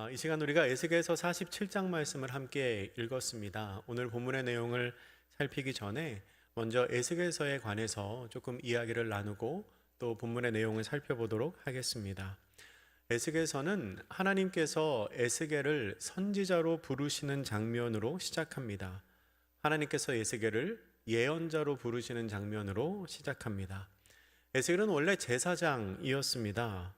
이 시간 우리가 에스겔서 47장 말씀을 함께 읽었습니다. 오늘 본문의 내용을 살피기 전에 먼저 에스겔서에 관해서 조금 이야기를 나누고 또 본문의 내용을 살펴보도록 하겠습니다. 에스겔서는 하나님께서 에스겔을 선지자로 부르시는 장면으로 시작합니다. 하나님께서 에스겔을 예언자로 부르시는 장면으로 시작합니다. 에스겔은 원래 제사장이었습니다.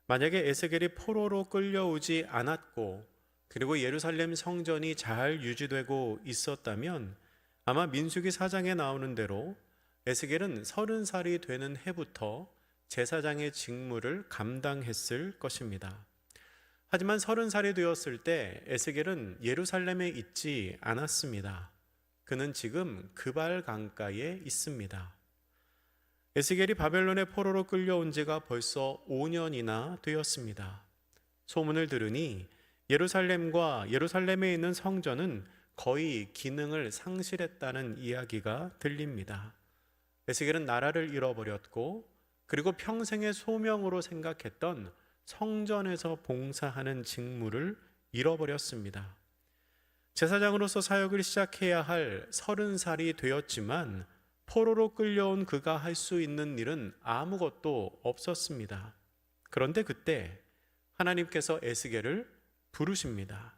만약에 에스겔이 포로로 끌려오지 않았고 그리고 예루살렘 성전이 잘 유지되고 있었다면 아마 민수기 4장에 나오는 대로 에스겔은 30살이 되는 해부터 제사장의 직무를 감당했을 것입니다. 하지만 30살이 되었을 때 에스겔은 예루살렘에 있지 않았습니다. 그는 지금 그발 강가에 있습니다. 에스겔이 바벨론의 포로로 끌려온 지가 벌써 5년이나 되었습니다. 소문을 들으니 예루살렘과 예루살렘에 있는 성전은 거의 기능을 상실했다는 이야기가 들립니다. 에스겔은 나라를 잃어버렸고 그리고 평생의 소명으로 생각했던 성전에서 봉사하는 직무를 잃어버렸습니다. 제사장으로서 사역을 시작해야 할 30살이 되었지만 포로로 끌려온 그가 할 수 있는 일은 아무것도 없었습니다. 그런데 그때 하나님께서 에스겔을 부르십니다.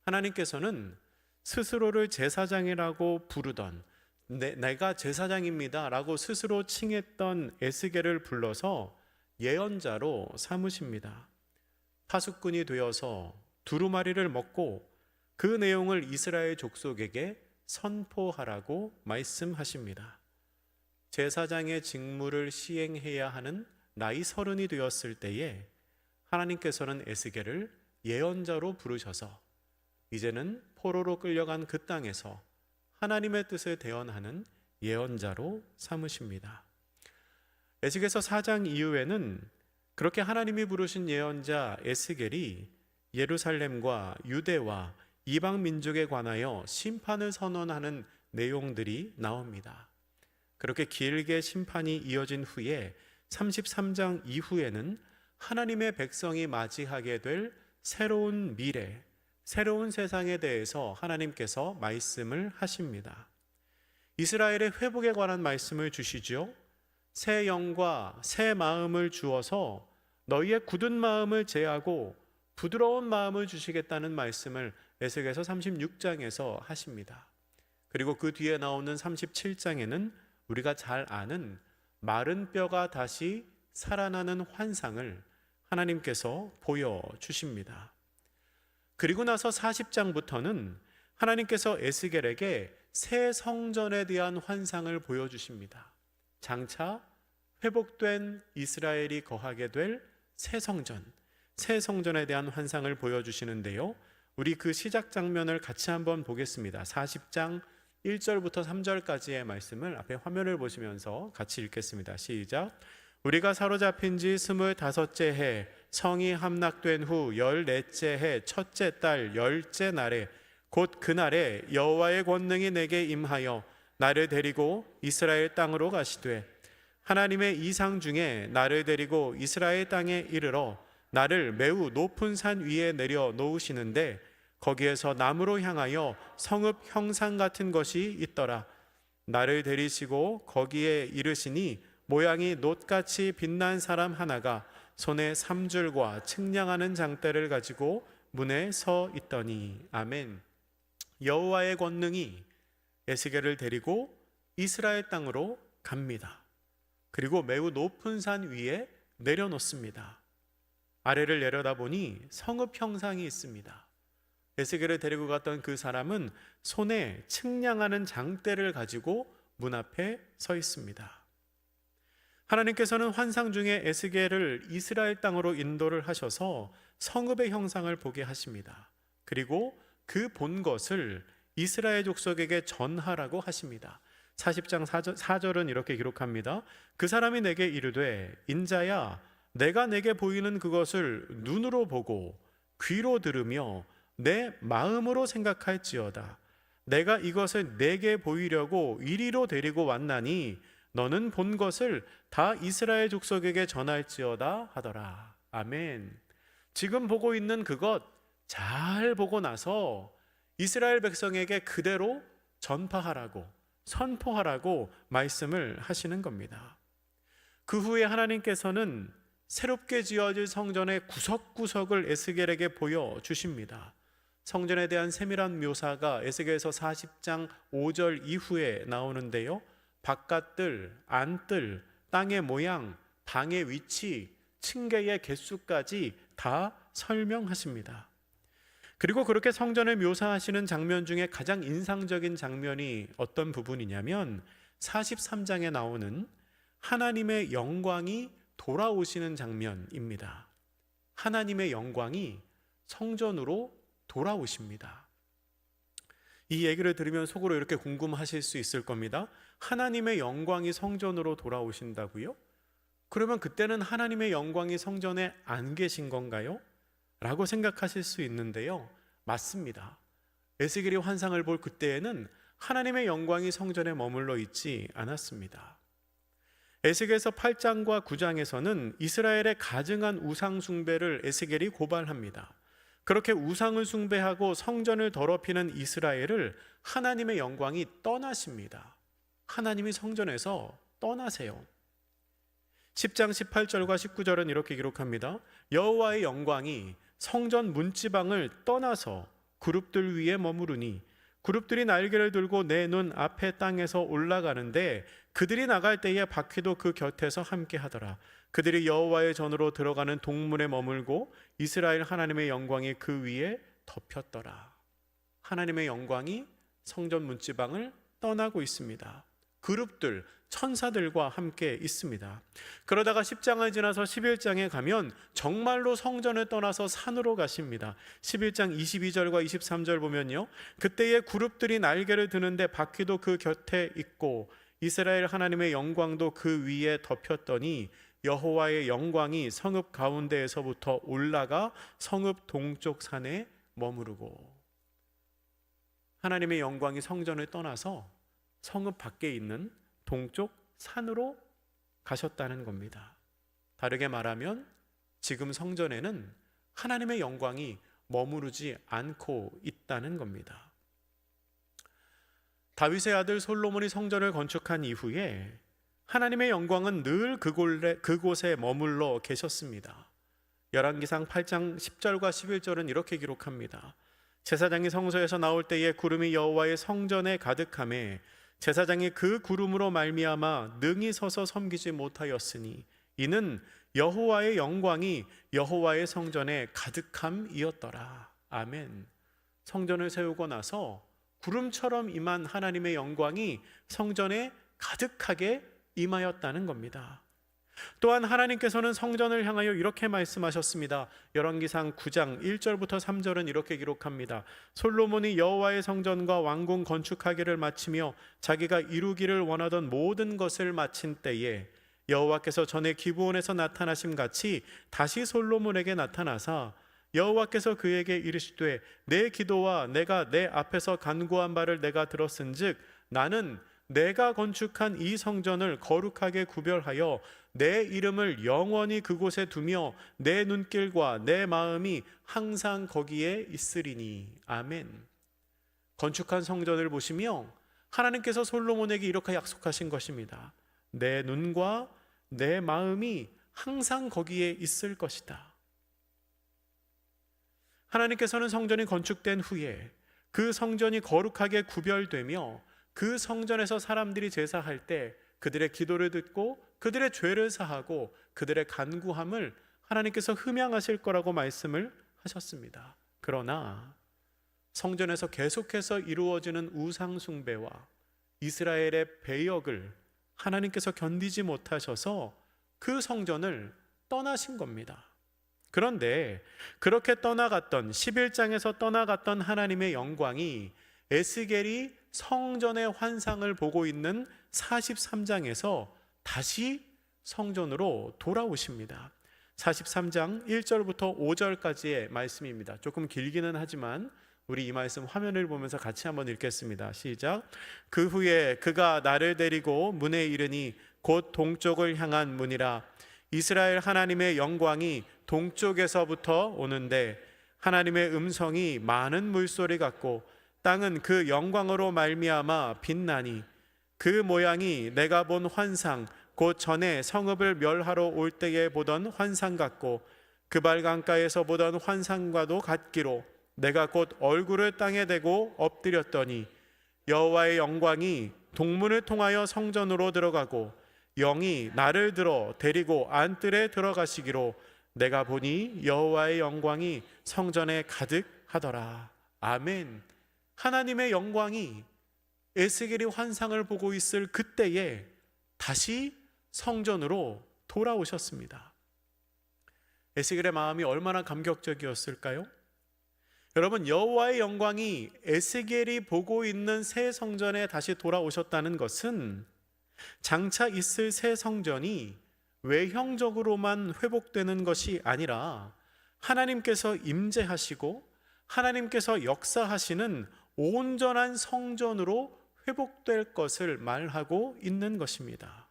하나님께서는 스스로를 제사장이라고 부르던 내가 제사장입니다 라고 스스로 칭했던 에스겔을 불러서 예언자로 삼으십니다. 파수꾼이 되어서 두루마리를 먹고 그 내용을 이스라엘 족속에게 선포하라고 말씀하십니다. 제사장의 직무를 시행해야 하는 나이 30이 되었을 때에 하나님께서는 에스겔을 예언자로 부르셔서 이제는 포로로 끌려간 그 땅에서 하나님의 뜻을 대언하는 예언자로 삼으십니다. 에스겔서 4장 이후에는 그렇게 하나님이 부르신 예언자 에스겔이 예루살렘과 유대와 이방 민족에 관하여 심판을 선언하는 내용들이 나옵니다. 그렇게 길게 심판이 이어진 후에 33장 이후에는 하나님의 백성이 맞이하게 될 새로운 미래, 새로운 세상에 대해서 하나님께서 말씀을 하십니다. 이스라엘의 회복에 관한 말씀을 주시죠. 새 영과 새 마음을 주어서 너희의 굳은 마음을 제하고 부드러운 마음을 주시겠다는 말씀을 에스겔서 36장에서 하십니다. 그리고 그 뒤에 나오는 37장에는 우리가 잘 아는 마른 뼈가 다시 살아나는 환상을 하나님께서 보여주십니다. 그리고 나서 40장부터는 하나님께서 에스겔에게 새 성전에 대한 환상을 보여주십니다. 장차 회복된 이스라엘이 거하게 될 새 성전, 새 성전에 대한 환상을 보여주시는데요. 우리 그 시작 장면을 같이 한번 보겠습니다. 40장 1절부터 3절까지의 말씀을 앞에 화면을 보시면서 같이 읽겠습니다. 시작. 우리가 사로잡힌 지 25째 해 성이 함락된 후 14째 해 첫째 달 10째 날에 곧 그날에 여호와의 권능이 내게 임하여 나를 데리고 이스라엘 땅으로 가시되 하나님의 이상 중에 나를 데리고 이스라엘 땅에 이르러 나를 매우 높은 산 위에 내려 놓으시는데 거기에서 남으로 향하여 성읍 형상 같은 것이 있더라. 나를 데리시고 거기에 이르시니 모양이 놋같이 빛난 사람 하나가 손에 3줄과 측량하는 장대를 가지고 문에 서 있더니. 아멘. 여호와의 권능이 에스겔을 데리고 이스라엘 땅으로 갑니다. 그리고 매우 높은 산 위에 내려놓습니다. 아래를 내려다보니 성읍 형상이 있습니다. 에스겔을 데리고 갔던 그 사람은 손에 측량하는 장대를 가지고 문 앞에 서 있습니다. 하나님께서는 환상 중에 에스겔을 이스라엘 땅으로 인도를 하셔서 성읍의 형상을 보게 하십니다. 그리고 그 본 것을 이스라엘 족속에게 전하라고 하십니다. 40장 4절은 이렇게 기록합니다. 그 사람이 내게 이르되 인자야 내가 내게 보이는 그것을 눈으로 보고 귀로 들으며 내 마음으로 생각할지어다. 내가 이것을 내게 보이려고 이리로 데리고 왔나니 너는 본 것을 다 이스라엘 족속에게 전할지어다 하더라. 아멘. 지금 보고 있는 그것 잘 보고 나서 이스라엘 백성에게 그대로 전파하라고, 선포하라고 말씀을 하시는 겁니다. 그 후에 하나님께서는 새롭게 지어질 성전의 구석구석을 에스겔에게 보여주십니다. 성전에 대한 세밀한 묘사가 에스겔서 40장 5절 이후에 나오는데요, 바깥뜰, 안뜰, 땅의 모양, 방의 위치, 층계의 개수까지 다 설명하십니다. 그리고 그렇게 성전을 묘사하시는 장면 중에 가장 인상적인 장면이 어떤 부분이냐면 43장에 나오는 하나님의 영광이 돌아오시는 장면입니다. 하나님의 영광이 성전으로 돌아오십니다. 이 얘기를 들으면 속으로 이렇게 궁금하실 수 있을 겁니다. 하나님의 영광이 성전으로 돌아오신다고요? 그러면 그때는 하나님의 영광이 성전에 안 계신 건가요? 라고 생각하실 수 있는데요, 맞습니다. 에스겔이 환상을 볼 그때에는 하나님의 영광이 성전에 머물러 있지 않았습니다. 에스겔서 8장과 9장에서는 이스라엘의 가증한 우상 숭배를 에스겔이 고발합니다. 그렇게 우상을 숭배하고 성전을 더럽히는 이스라엘을 하나님의 영광이 떠나십니다. 하나님이 성전에서 떠나세요. 10장 18절과 19절은 이렇게 기록합니다. 여호와의 영광이 성전 문지방을 떠나서 그룹들 위에 머무르니 그룹들이 날개를 들고 내 눈 앞에 땅에서 올라가는데 그들이 나갈 때에 바퀴도 그 곁에서 함께 하더라. 그들이 여호와의 전으로 들어가는 동문에 머물고 이스라엘 하나님의 영광이 그 위에 덮였더라. 하나님의 영광이 성전 문지방을 떠나고 있습니다. 그룹들, 천사들과 함께 있습니다. 그러다가 10장을 지나서 11장에 가면 정말로 성전을 떠나서 산으로 가십니다. 11장 22절과 23절 보면요, 그때의 그룹들이 날개를 드는데 바퀴도 그 곁에 있고 이스라엘 하나님의 영광도 그 위에 덮였더니 여호와의 영광이 성읍 가운데에서부터 올라가 성읍 동쪽 산에 머무르고, 하나님의 영광이 성전을 떠나서 성읍 밖에 있는 동쪽 산으로 가셨다는 겁니다. 다르게 말하면 지금 성전에는 하나님의 영광이 머무르지 않고 있다는 겁니다. 다윗의 아들 솔로몬이 성전을 건축한 이후에 하나님의 영광은 늘 그곳에 머물러 계셨습니다. 열왕기상 8장 10절과 11절은 이렇게 기록합니다. 제사장이 성소에서 나올 때에 구름이 여호와의 성전에 가득하매 제사장이 그 구름으로 말미암아 능히 서서 섬기지 못하였으니 이는 여호와의 영광이 여호와의 성전에 가득함이었더라. 아멘. 성전을 세우고 나서 구름처럼 임한 하나님의 영광이 성전에 가득하게 임하였다는 겁니다. 또한 하나님께서는 성전을 향하여 이렇게 말씀하셨습니다. 열왕기상 9장 1절부터 3절은 이렇게 기록합니다. 솔로몬이 여호와의 성전과 왕궁 건축하기를 마치며 자기가 이루기를 원하던 모든 것을 마친 때에 여호와께서 전에 기브온에서 나타나심 같이 다시 솔로몬에게 나타나사 여호와께서 그에게 이르시되 내 기도와 내가 내 앞에서 간구한 바를 내가 들었은즉 나는 내가 건축한 이 성전을 거룩하게 구별하여 내 이름을 영원히 그곳에 두며 내 눈길과 내 마음이 항상 거기에 있으리니. 아멘. 건축한 성전을 보시며 하나님께서 솔로몬에게 이렇게 약속하신 것입니다. 내 눈과 내 마음이 항상 거기에 있을 것이다. 하나님께서는 성전이 건축된 후에 그 성전이 거룩하게 구별되며 그 성전에서 사람들이 제사할 때 그들의 기도를 듣고 그들의 죄를 사하고 그들의 간구함을 하나님께서 흠양하실 거라고 말씀을 하셨습니다. 그러나 성전에서 계속해서 이루어지는 우상 숭배와 이스라엘의 배역을 하나님께서 견디지 못하셔서 그 성전을 떠나신 겁니다. 그런데 그렇게 떠나갔던 11장에서 떠나갔던 하나님의 영광이 에스겔이 성전의 환상을 보고 있는 43장에서 다시 성전으로 돌아오십니다. 43장 1절부터 5절까지의 말씀입니다. 조금 길기는 하지만 우리 이 말씀 화면을 보면서 같이 한번 읽겠습니다. 시작. 그 후에 그가 나를 데리고 문에 이르니 곧 동쪽을 향한 문이라. 이스라엘 하나님의 영광이 동쪽에서부터 오는데 하나님의 음성이 많은 물소리 같고 땅은 그 영광으로 말미암아 빛나니 그 모양이 내가 본 환상 곧 전에 성읍을 멸하러 올 때에 보던 환상 같고 그발 강가에서 보던 환상과도 같기로 내가 곧 얼굴을 땅에 대고 엎드렸더니 여호와의 영광이 동문을 통하여 성전으로 들어가고 영이 나를 들어 데리고 안뜰에 들어가시기로 내가 보니 여호와의 영광이 성전에 가득하더라. 아멘. 하나님의 영광이 에스겔이 환상을 보고 있을 그때에 다시 성전으로 돌아오셨습니다. 에스겔의 마음이 얼마나 감격적이었을까요? 여러분, 여호와의 영광이 에스겔이 보고 있는 새 성전에 다시 돌아오셨다는 것은 장차 있을 새 성전이 외형적으로만 회복되는 것이 아니라 하나님께서 임재하시고 하나님께서 역사하시는 온전한 성전으로 회복될 것을 말하고 있는 것입니다.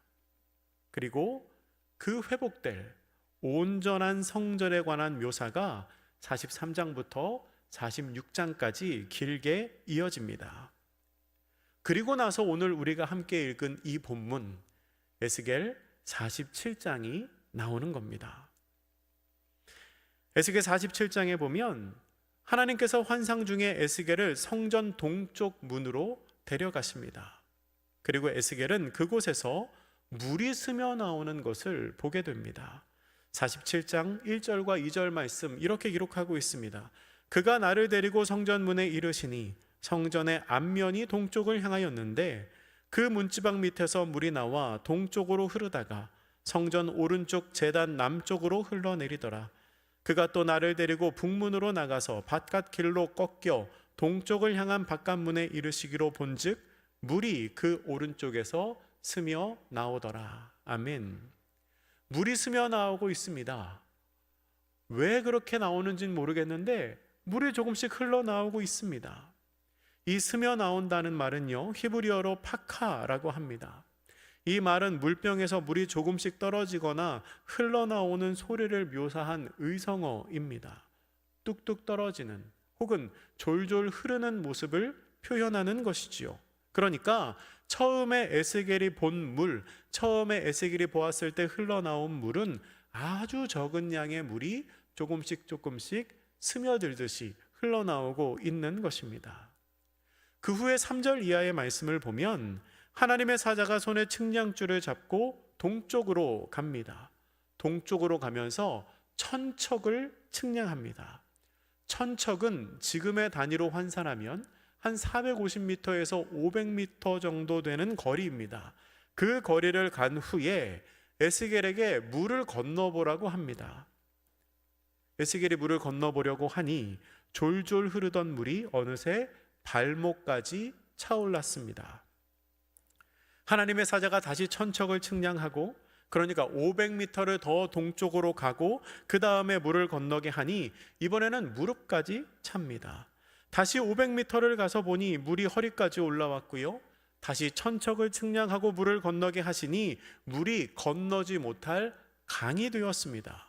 그리고 그 회복될 온전한 성전에 관한 묘사가 43장부터 46장까지 길게 이어집니다. 그리고 나서 오늘 우리가 함께 읽은 이 본문 에스겔 47장이 나오는 겁니다. 에스겔 47장에 보면 하나님께서 환상 중에 에스겔을 성전 동쪽 문으로 데려가십니다. 그리고 에스겔은 그곳에서 물이 스며 나오는 것을 보게 됩니다. 47장 1절과 2절 말씀 이렇게 기록하고 있습니다. 그가 나를 데리고 성전 문에 이르시니 성전의 앞면이 동쪽을 향하였는데 그 문지방 밑에서 물이 나와 동쪽으로 흐르다가 성전 오른쪽 제단 남쪽으로 흘러내리더라. 그가 또 나를 데리고 북문으로 나가서 바깥 길로 꺾여 동쪽을 향한 바깥문에 이르시기로 본즉 물이 그 오른쪽에서 스며 나오더라. 아멘. 물이 스며 나오고 있습니다. 왜 그렇게 나오는지는 모르겠는데 물이 조금씩 흘러나오고 있습니다. 이 스며 나온다는 말은요, 히브리어로 파카라고 합니다. 이 말은 물병에서 물이 조금씩 떨어지거나 흘러나오는 소리를 묘사한 의성어입니다. 뚝뚝 떨어지는 혹은 졸졸 흐르는 모습을 표현하는 것이지요. 그러니까 처음에 에스겔이 본 물, 처음에 에스겔이 보았을 때 흘러나온 물은 아주 적은 양의 물이 조금씩 스며들듯이 흘러나오고 있는 것입니다. 그 후에 3절 이하의 말씀을 보면 하나님의 사자가 손에 측량줄을 잡고 동쪽으로 갑니다. 동쪽으로 가면서 천척을 측량합니다. 천척은 지금의 단위로 환산하면 한 450m에서 500m 정도 되는 거리입니다. 그 거리를 간 후에 에스겔에게 물을 건너보라고 합니다. 에스겔이 물을 건너보려고 하니 졸졸 흐르던 물이 어느새 발목까지 차올랐습니다. 하나님의 사자가 다시 천척을 측량하고 그러니까 500m를 더 동쪽으로 가고 그 다음에 물을 건너게 하니 이번에는 무릎까지 찹니다. 다시 500m를 가서 보니 물이 허리까지 올라왔고요. 다시 천척을 측량하고 물을 건너게 하시니 물이 건너지 못할 강이 되었습니다.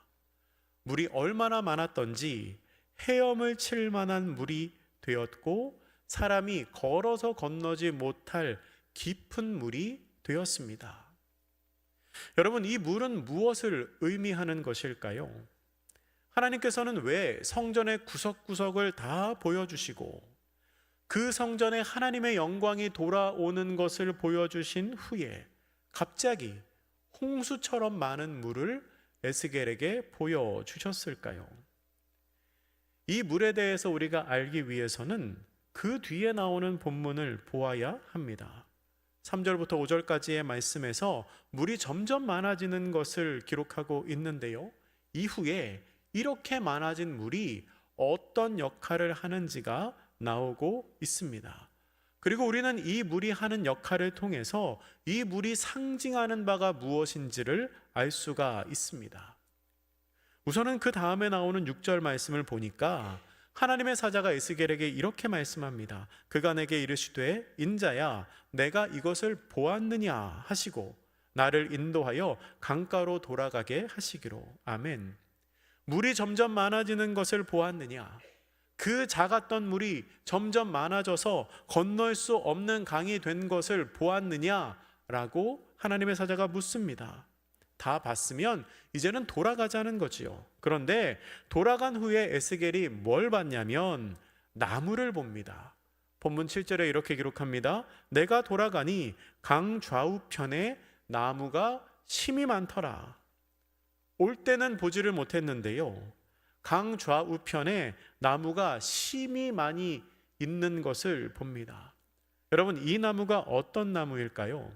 물이 얼마나 많았던지 헤엄을 칠 만한 물이 되었고 사람이 걸어서 건너지 못할 깊은 물이 되었습니다. 여러분, 이 물은 무엇을 의미하는 것일까요? 하나님께서는 왜 성전의 구석구석을 다 보여주시고 그 성전에 하나님의 영광이 돌아오는 것을 보여주신 후에 갑자기 홍수처럼 많은 물을 에스겔에게 보여주셨을까요? 이 물에 대해서 우리가 알기 위해서는 그 뒤에 나오는 본문을 보아야 합니다. 3절부터 5절까지의 말씀에서 물이 점점 많아지는 것을 기록하고 있는데요. 이후에 이렇게 많아진 물이 어떤 역할을 하는지가 나오고 있습니다. 그리고 우리는 이 물이 하는 역할을 통해서 이 물이 상징하는 바가 무엇인지를 알 수가 있습니다. 우선은 그 다음에 나오는 6절 말씀을 보니까 하나님의 사자가 에스겔에게 이렇게 말씀합니다. 그가 내게 이르시되 인자야 내가 이것을 보았느냐 하시고 나를 인도하여 강가로 돌아가게 하시기로. 아멘. 물이 점점 많아지는 것을 보았느냐? 그 작았던 물이 점점 많아져서 건널 수 없는 강이 된 것을 보았느냐? 라고 하나님의 사자가 묻습니다. 다 봤으면 이제는 돌아가자는 거지요. 그런데 돌아간 후에 에스겔이 뭘 봤냐면 나무를 봅니다. 본문 7절에 이렇게 기록합니다. 내가 돌아가니 강 좌우편에 나무가 심이 많더라. 올 때는 보지를 못했는데요, 강 좌우편에 나무가 심이 많이 있는 것을 봅니다. 여러분, 이 나무가 어떤 나무일까요?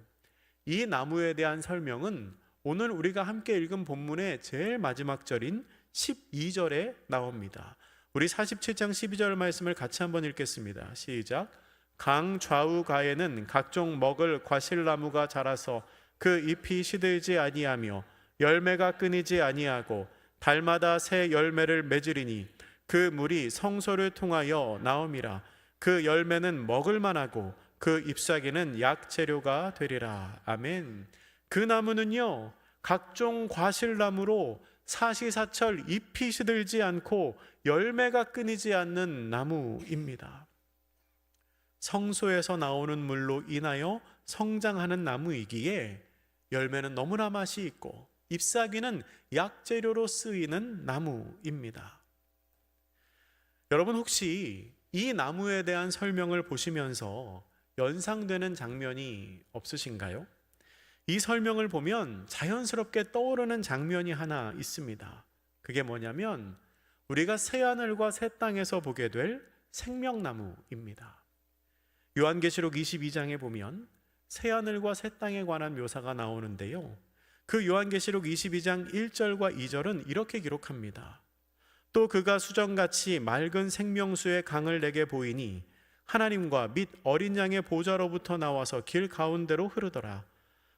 이 나무에 대한 설명은 오늘 우리가 함께 읽은 본문의 제일 마지막 절인 12절에 나옵니다. 우리 47장 12절 말씀을 같이 한번 읽겠습니다. 시작. 강 좌우가에는 각종 먹을 과실나무가 자라서 그 잎이 시들지 아니하며 열매가 끊이지 아니하고 달마다 새 열매를 맺으리니 그 물이 성소를 통하여 나옴이라. 그 열매는 먹을 만하고 그 잎사귀는 약재료가 되리라. 아멘. 그 나무는요, 각종 과실나무로 사시사철 잎이 시들지 않고 열매가 끊이지 않는 나무입니다. 성소에서 나오는 물로 인하여 성장하는 나무이기에 열매는 너무나 맛이 있고 잎사귀는 약재료로 쓰이는 나무입니다. 여러분, 혹시 이 나무에 대한 설명을 보시면서 연상되는 장면이 없으신가요? 이 설명을 보면 자연스럽게 떠오르는 장면이 하나 있습니다. 그게 뭐냐면 우리가 새하늘과 새 땅에서 보게 될 생명나무입니다. 요한계시록 22장에 보면 새하늘과 새 땅에 관한 묘사가 나오는데요, 그 요한계시록 22장 1절과 2절은 이렇게 기록합니다. 또 그가 수정같이 맑은 생명수의 강을 내게 보이니 하나님과 및 어린 양의 보좌로부터 나와서 길 가운데로 흐르더라.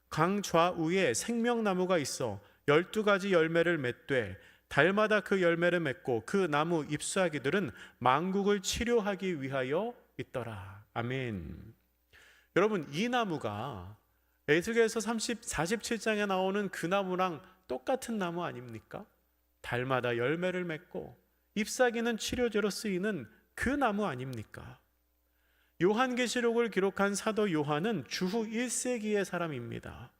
강 좌우에 생명나무가 있어 12가지 열매를 맺되 달마다 그 열매를 맺고 그 나무 잎사귀들은 만국을 치료하기 위하여 있더라. 아멘. 여러분, 이 나무가 에스겔서 47장에 나오는 그 나무랑 똑같은 나무 아닙니까? 달마다 열매를 맺고 잎사귀는 치료제로 쓰이는 그 나무 아닙니까? 요한계시록을 기록한 사도 요한은 주후 1세기의 사람입니다.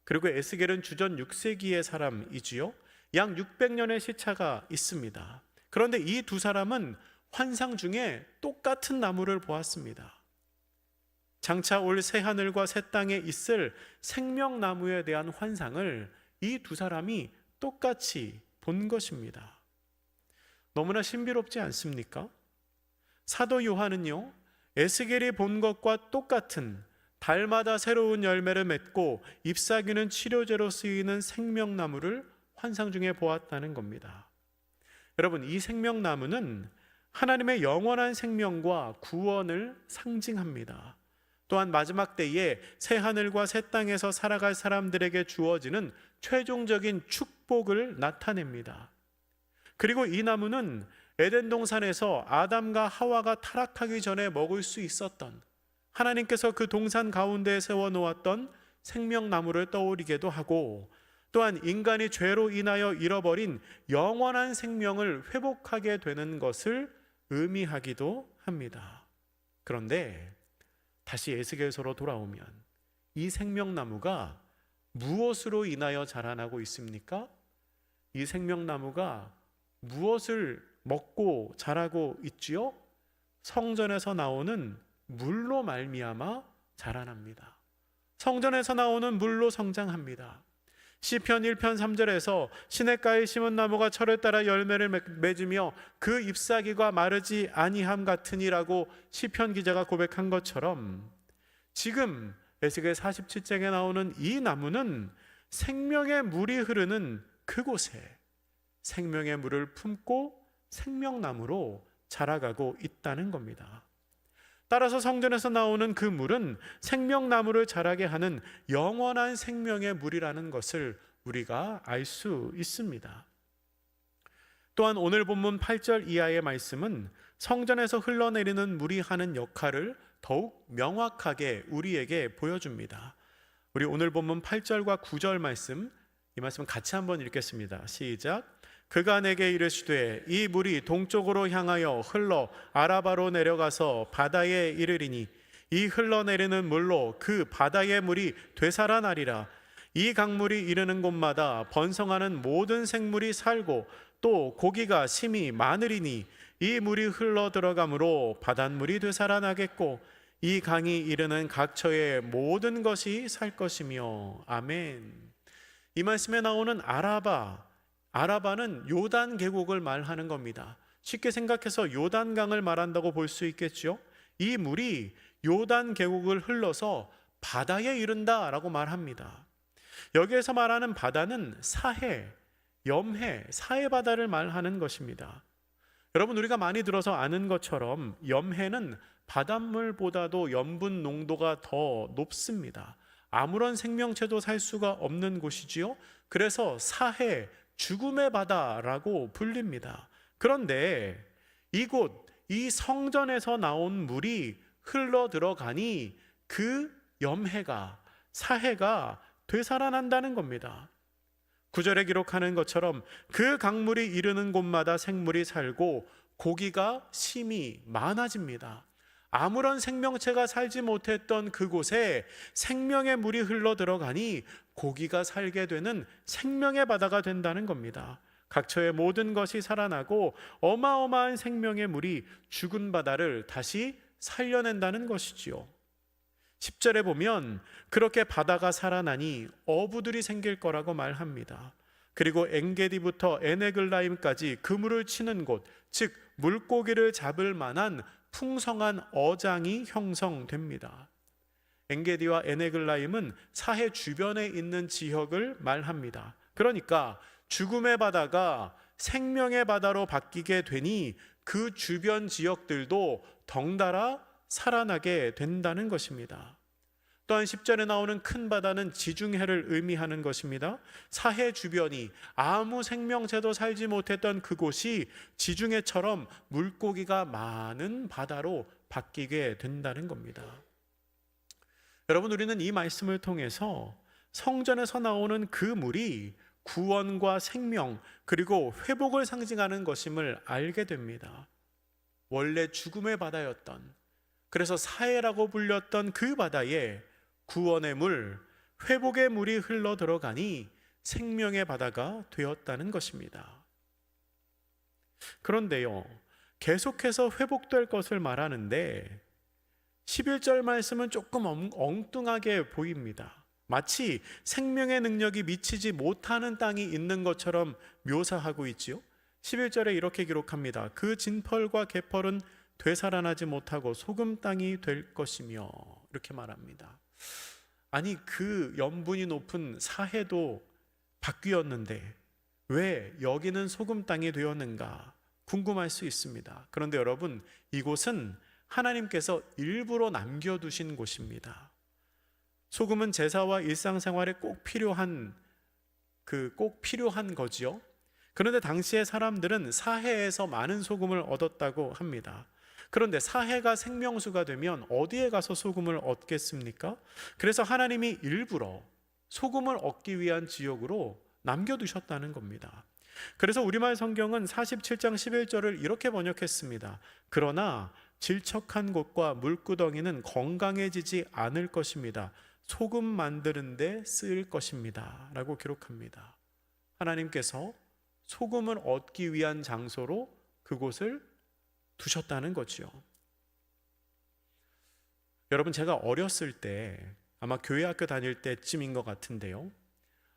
그리고 에스겔은 주전 6세기의 사람이지요. 약 600년의 시차가 있습니다. 그런데 이 두 사람은 환상 중에 똑같은 나무를 보았습니다. 장차 올 새하늘과 새 땅에 있을 생명나무에 대한 환상을 이 두 사람이 똑같이 본 것입니다. 너무나 신비롭지 않습니까? 사도 요한은요, 에스겔이 본 것과 똑같은 달마다 새로운 열매를 맺고 잎사귀는 치료제로 쓰이는 생명나무를 환상 중에 보았다는 겁니다. 여러분, 이 생명나무는 하나님의 영원한 생명과 구원을 상징합니다. 또한 마지막 때에 새 하늘과 새 땅에서 살아갈 사람들에게 주어지는 최종적인 축복을 나타냅니다. 그리고 이 나무는 에덴 동산에서 아담과 하와가 타락하기 전에 먹을 수 있었던, 하나님께서 그 동산 가운데에 세워놓았던 생명나무를 떠올리게도 하고, 또한 인간이 죄로 인하여 잃어버린 영원한 생명을 회복하게 되는 것을 의미하기도 합니다. 그런데 다시 에스겔서로 돌아오면 이 생명나무가 무엇으로 인하여 자라나고 있습니까? 이 생명나무가 무엇을 먹고 자라고 있지요? 성전에서 나오는 물로 말미암아 자라납니다. 성전에서 나오는 물로 성장합니다. 시편 1편 3절에서 시냇가에 심은 나무가 철을 따라 열매를 맺으며 그 잎사귀가 마르지 아니함 같으니라고 시편 기자가 고백한 것처럼, 지금 에스겔 47장에 나오는 이 나무는 생명의 물이 흐르는 그곳에 생명의 물을 품고 생명나무로 자라가고 있다는 겁니다. 따라서 성전에서 나오는 그 물은 생명나무를 자라게 하는 영원한 생명의 물이라는 것을 우리가 알 수 있습니다. 또한 오늘 본문 8절 이하의 말씀은 성전에서 흘러내리는 물이 하는 역할을 더욱 명확하게 우리에게 보여줍니다. 우리 오늘 본문 8절과 9절 말씀, 이 말씀 같이 한번 읽겠습니다. 시작. 그가 내게 이르시되 이 물이 동쪽으로 향하여 흘러 아라바로 내려가서 바다에 이르리니 이 흘러내리는 물로 그 바다의 물이 되살아나리라. 이 강물이 이르는 곳마다 번성하는 모든 생물이 살고 또 고기가 심히 많으리니 이 물이 흘러 들어가므로 바닷물이 되살아나겠고 이 강이 이르는 각처의 모든 것이 살 것이며. 아멘. 이 말씀에 나오는 아라바는 요단 계곡을 말하는 겁니다. 쉽게 생각해서 요단강을 말한다고 볼 수 있겠죠. 이 물이 요단 계곡을 흘러서 바다에 이른다라고 말합니다. 여기에서 말하는 바다는 사해, 염해, 사해 바다를 말하는 것입니다. 여러분, 우리가 많이 들어서 아는 것처럼 염해는 바닷물보다도 염분 농도가 더 높습니다. 아무런 생명체도 살 수가 없는 곳이지요. 그래서 사해, 죽음의 바다라고 불립니다. 그런데 이곳, 이 성전에서 나온 물이 흘러 들어가니 그 염해가, 사해가 되살아난다는 겁니다. 9절에 기록하는 것처럼 그 강물이 이르는 곳마다 생물이 살고 고기가 심히 많아집니다. 아무런 생명체가 살지 못했던 그곳에 생명의 물이 흘러 들어가니 고기가 살게 되는 생명의 바다가 된다는 겁니다. 각처의 모든 것이 살아나고 어마어마한 생명의 물이 죽은 바다를 다시 살려낸다는 것이지요. 10절에 보면 그렇게 바다가 살아나니 어부들이 생길 거라고 말합니다. 그리고 엔게디부터 에네글라임까지 그물을 치는 곳, 즉 물고기를 잡을 만한 풍성한 어장이 형성됩니다. 엔게디와 에네글라임은 사해 주변에 있는 지역을 말합니다. 그러니까 죽음의 바다가 생명의 바다로 바뀌게 되니 그 주변 지역들도 덩달아 살아나게 된다는 것입니다. 또한 10절에 나오는 큰 바다는 지중해를 의미하는 것입니다. 사해 주변이 아무 생명체도 살지 못했던 그곳이 지중해처럼 물고기가 많은 바다로 바뀌게 된다는 겁니다. 여러분, 우리는 이 말씀을 통해서 성전에서 나오는 그 물이 구원과 생명 그리고 회복을 상징하는 것임을 알게 됩니다. 원래 죽음의 바다였던, 그래서 사해라고 불렸던 그 바다에 구원의 물, 회복의 물이 흘러 들어가니 생명의 바다가 되었다는 것입니다. 그런데요, 계속해서 회복될 것을 말하는데 11절 말씀은 조금 엉뚱하게 보입니다. 마치 생명의 능력이 미치지 못하는 땅이 있는 것처럼 묘사하고 있지요. 11절에 이렇게 기록합니다. 그 진펄과 개펄은 되살아나지 못하고 소금 땅이 될 것이며, 이렇게 말합니다. 아니, 그 염분이 높은 사해도 바뀌었는데 왜 여기는 소금 땅이 되었는가 궁금할 수 있습니다. 그런데 여러분, 이곳은 하나님께서 일부러 남겨두신 곳입니다. 소금은 제사와 일상생활에 꼭 필요한 거지요. 그런데 당시의 사람들은 사해에서 많은 소금을 얻었다고 합니다. 그런데 사해가 생명수가 되면 어디에 가서 소금을 얻겠습니까? 그래서 하나님이 일부러 소금을 얻기 위한 지역으로 남겨두셨다는 겁니다. 그래서 우리말 성경은 47장 11절을 이렇게 번역했습니다. 그러나 질척한 곳과 물구덩이는 건강해지지 않을 것입니다. 소금 만드는 데 쓰일 것입니다 라고 기록합니다. 하나님께서 소금을 얻기 위한 장소로 그곳을 두셨다는 거죠. 여러분, 제가 어렸을 때, 아마 교회 학교 다닐 때쯤인 것 같은데요,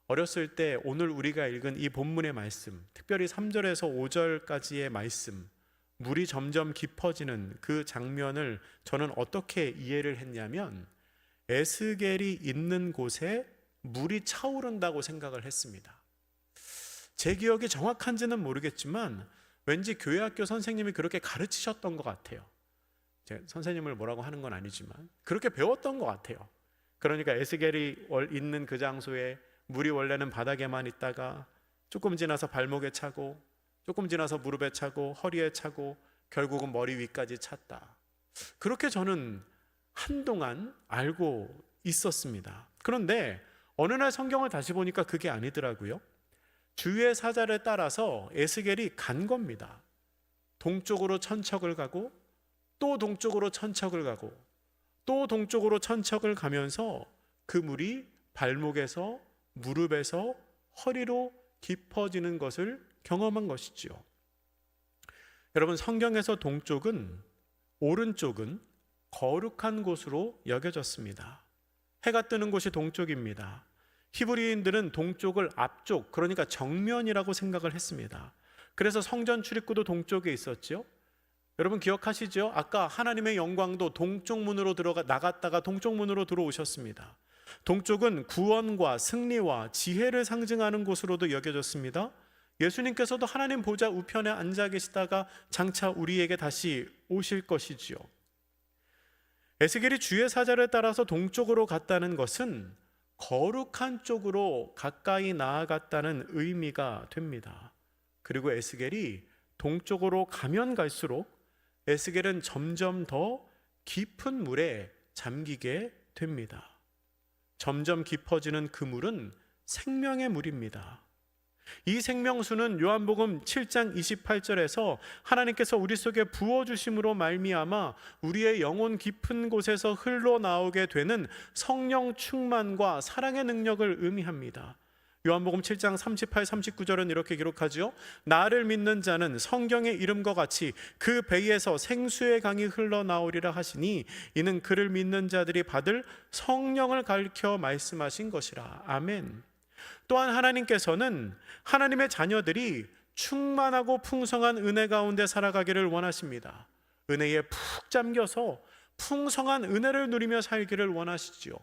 어렸을 때 오늘 우리가 읽은 이 본문의 말씀, 특별히 3절에서 5절까지의 말씀, 물이 점점 깊어지는 그 장면을 저는 어떻게 이해를 했냐면, 에스겔이 있는 곳에 물이 차오른다고 생각을 했습니다. 제 기억이 정확한지는 모르겠지만 왠지 교회 학교 선생님이 그렇게 가르치셨던 것 같아요. 제가 선생님을 뭐라고 하는 건 아니지만 그렇게 배웠던 것 같아요. 그러니까 에스겔이 있는 그 장소에 물이 원래는 바닥에만 있다가 조금 지나서 발목에 차고, 조금 지나서 무릎에 차고, 허리에 차고, 결국은 머리 위까지 찼다. 그렇게 저는 한동안 알고 있었습니다. 그런데 어느 날 성경을 다시 보니까 그게 아니더라고요. 주의 사자를 따라서 에스겔이 간 겁니다. 동쪽으로 천척을 가고 또 동쪽으로 천척을 가고 또 동쪽으로 천척을 가면서 그 물이 발목에서 무릎에서 허리로 깊어지는 것을 경험한 것이지요. 여러분, 성경에서 동쪽은, 오른쪽은 거룩한 곳으로 여겨졌습니다. 해가 뜨는 곳이 동쪽입니다. 히브리인들은 동쪽을 앞쪽, 그러니까 정면이라고 생각을 했습니다. 그래서 성전 출입구도 동쪽에 있었죠. 여러분 기억하시죠? 아까 하나님의 영광도 동쪽 문으로 나갔다가 동쪽 문으로 들어오셨습니다. 동쪽은 구원과 승리와 지혜를 상징하는 곳으로도 여겨졌습니다. 예수님께서도 하나님 보좌 우편에 앉아 계시다가 장차 우리에게 다시 오실 것이지요. 에스겔이 주의 사자를 따라서 동쪽으로 갔다는 것은 거룩한 쪽으로 가까이 나아갔다는 의미가 됩니다. 그리고 에스겔이 동쪽으로 가면 갈수록 에스겔은 점점 더 깊은 물에 잠기게 됩니다. 점점 깊어지는 그 물은 생명의 물입니다. 이 생명수는 요한복음 7장 28절에서 하나님께서 우리 속에 부어주심으로 말미암아 우리의 영혼 깊은 곳에서 흘러나오게 되는 성령 충만과 사랑의 능력을 의미합니다. 요한복음 7장 38, 39절은 이렇게 기록하죠. 나를 믿는 자는 성경의 이름과 같이 그 배에서 생수의 강이 흘러나오리라 하시니 이는 그를 믿는 자들이 받을 성령을 가리켜 말씀하신 것이라. 아멘. 또한 하나님께서는 하나님의 자녀들이 충만하고 풍성한 은혜 가운데 살아가기를 원하십니다. 은혜에 푹 잠겨서 풍성한 은혜를 누리며 살기를 원하시지요.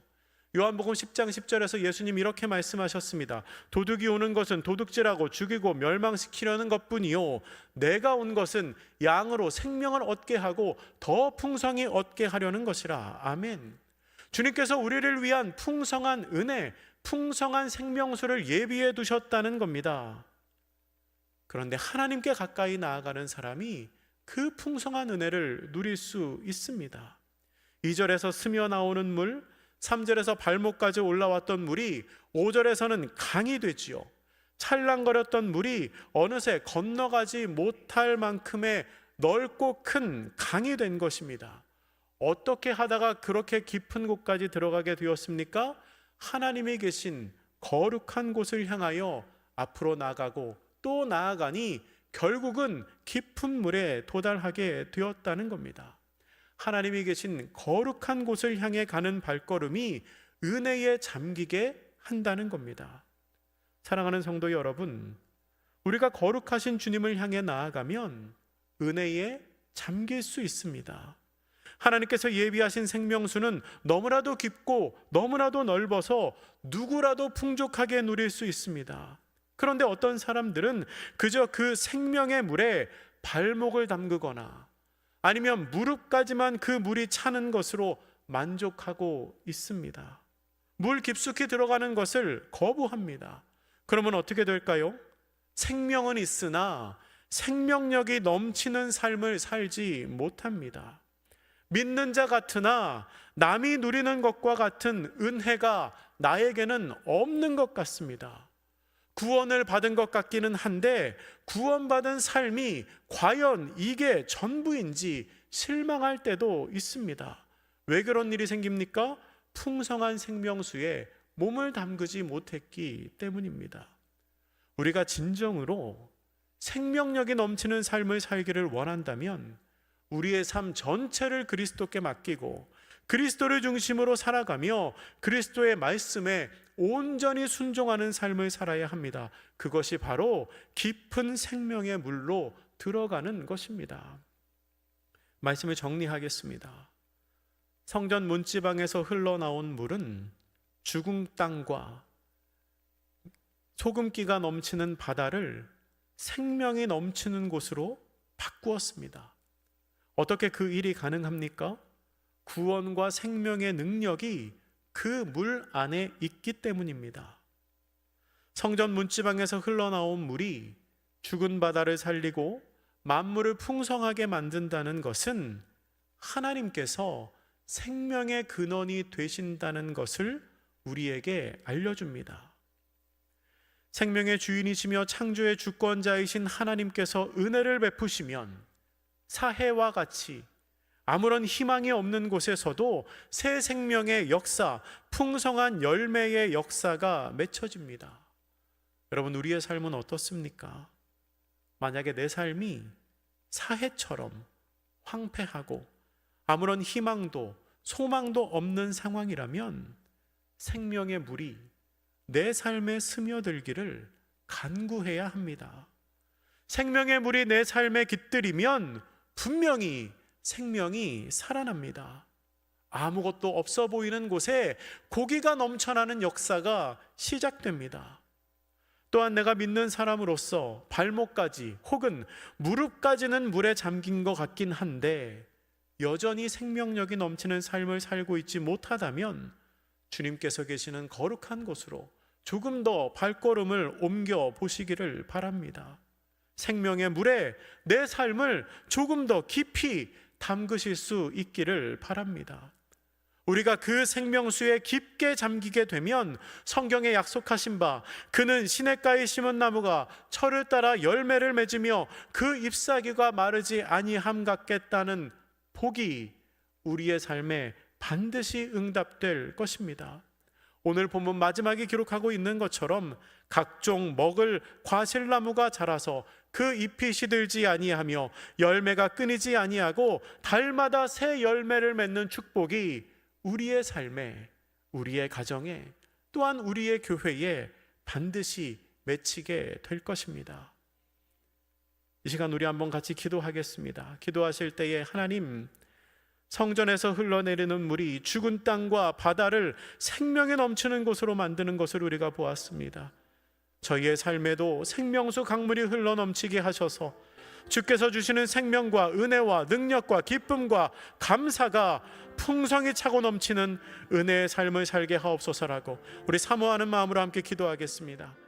요한복음 10장 10절에서 예수님 이렇게 말씀하셨습니다. 도둑이 오는 것은 도둑질하고 죽이고 멸망시키려는 것뿐이요 내가 온 것은 양으로 생명을 얻게 하고 더 풍성히 얻게 하려는 것이라. 아멘. 주님께서 우리를 위한 풍성한 은혜, 풍성한 생명수를 예비해 두셨다는 겁니다. 그런데 하나님께 가까이 나아가는 사람이 그 풍성한 은혜를 누릴 수 있습니다. 2절에서 스며 나오는 물, 3절에서 발목까지 올라왔던 물이 5절에서는 강이 되지요. 찰랑거렸던 물이 어느새 건너가지 못할 만큼의 넓고 큰 강이 된 것입니다. 어떻게 하다가 그렇게 깊은 곳까지 들어가게 되었습니까? 하나님이 계신 거룩한 곳을 향하여 앞으로 나가고 또 나아가니 결국은 깊은 물에 도달하게 되었다는 겁니다. 하나님이 계신 거룩한 곳을 향해 가는 발걸음이 은혜에 잠기게 한다는 겁니다. 사랑하는 성도 여러분, 우리가 거룩하신 주님을 향해 나아가면 은혜에 잠길 수 있습니다. 하나님께서 예비하신 생명수는 너무나도 깊고 너무나도 넓어서 누구라도 풍족하게 누릴 수 있습니다. 그런데 어떤 사람들은 그저 그 생명의 물에 발목을 담그거나 아니면 무릎까지만 그 물이 차는 것으로 만족하고 있습니다. 물 깊숙이 들어가는 것을 거부합니다. 그러면 어떻게 될까요? 생명은 있으나 생명력이 넘치는 삶을 살지 못합니다. 믿는 자 같으나 남이 누리는 것과 같은 은혜가 나에게는 없는 것 같습니다. 구원을 받은 것 같기는 한데 구원받은 삶이 과연 이게 전부인지 실망할 때도 있습니다. 왜 그런 일이 생깁니까? 풍성한 생명수에 몸을 담그지 못했기 때문입니다. 우리가 진정으로 생명력이 넘치는 삶을 살기를 원한다면 우리의 삶 전체를 그리스도께 맡기고 그리스도를 중심으로 살아가며 그리스도의 말씀에 온전히 순종하는 삶을 살아야 합니다. 그것이 바로 깊은 생명의 물로 들어가는 것입니다. 말씀을 정리하겠습니다. 성전 문지방에서 흘러나온 물은 죽은 땅과 소금기가 넘치는 바다를 생명이 넘치는 곳으로 바꾸었습니다. 어떻게 그 일이 가능합니까? 구원과 생명의 능력이 그 물 안에 있기 때문입니다. 성전 문지방에서 흘러나온 물이 죽은 바다를 살리고 만물을 풍성하게 만든다는 것은 하나님께서 생명의 근원이 되신다는 것을 우리에게 알려줍니다. 생명의 주인이시며 창조의 주권자이신 하나님께서 은혜를 베푸시면 사해와 같이 아무런 희망이 없는 곳에서도 새 생명의 역사, 풍성한 열매의 역사가 맺혀집니다. 여러분, 우리의 삶은 어떻습니까? 만약에 내 삶이 사해처럼 황폐하고 아무런 희망도 소망도 없는 상황이라면 생명의 물이 내 삶에 스며들기를 간구해야 합니다. 생명의 물이 내 삶에 깃들이면 분명히 생명이 살아납니다. 아무것도 없어 보이는 곳에 고기가 넘쳐나는 역사가 시작됩니다. 또한 내가 믿는 사람으로서 발목까지 혹은 무릎까지는 물에 잠긴 것 같긴 한데 여전히 생명력이 넘치는 삶을 살고 있지 못하다면 주님께서 계시는 거룩한 곳으로 조금 더 발걸음을 옮겨 보시기를 바랍니다. 생명의 물에 내 삶을 조금 더 깊이 담그실 수 있기를 바랍니다. 우리가 그 생명수에 깊게 잠기게 되면 성경에 약속하신 바 그는 시냇가에 심은 나무가 철을 따라 열매를 맺으며 그 잎사귀가 마르지 아니함 같겠다는 복이 우리의 삶에 반드시 응답될 것입니다. 오늘 본문 마지막에 기록하고 있는 것처럼 각종 먹을 과실나무가 자라서 그 잎이 시들지 아니하며 열매가 끊이지 아니하고 달마다 새 열매를 맺는 축복이 우리의 삶에, 우리의 가정에, 또한 우리의 교회에 반드시 맺히게 될 것입니다. 이 시간 우리 한번 같이 기도하겠습니다. 기도하실 때에 하나님, 성전에서 흘러내리는 물이 죽은 땅과 바다를 생명에 넘치는 곳으로 만드는 것을 우리가 보았습니다. 저희의 삶에도 생명수 강물이 흘러넘치게 하셔서 주께서 주시는 생명과 은혜와 능력과 기쁨과 감사가 풍성히 차고 넘치는 은혜의 삶을 살게 하옵소서라고 우리 사모하는 마음으로 함께 기도하겠습니다.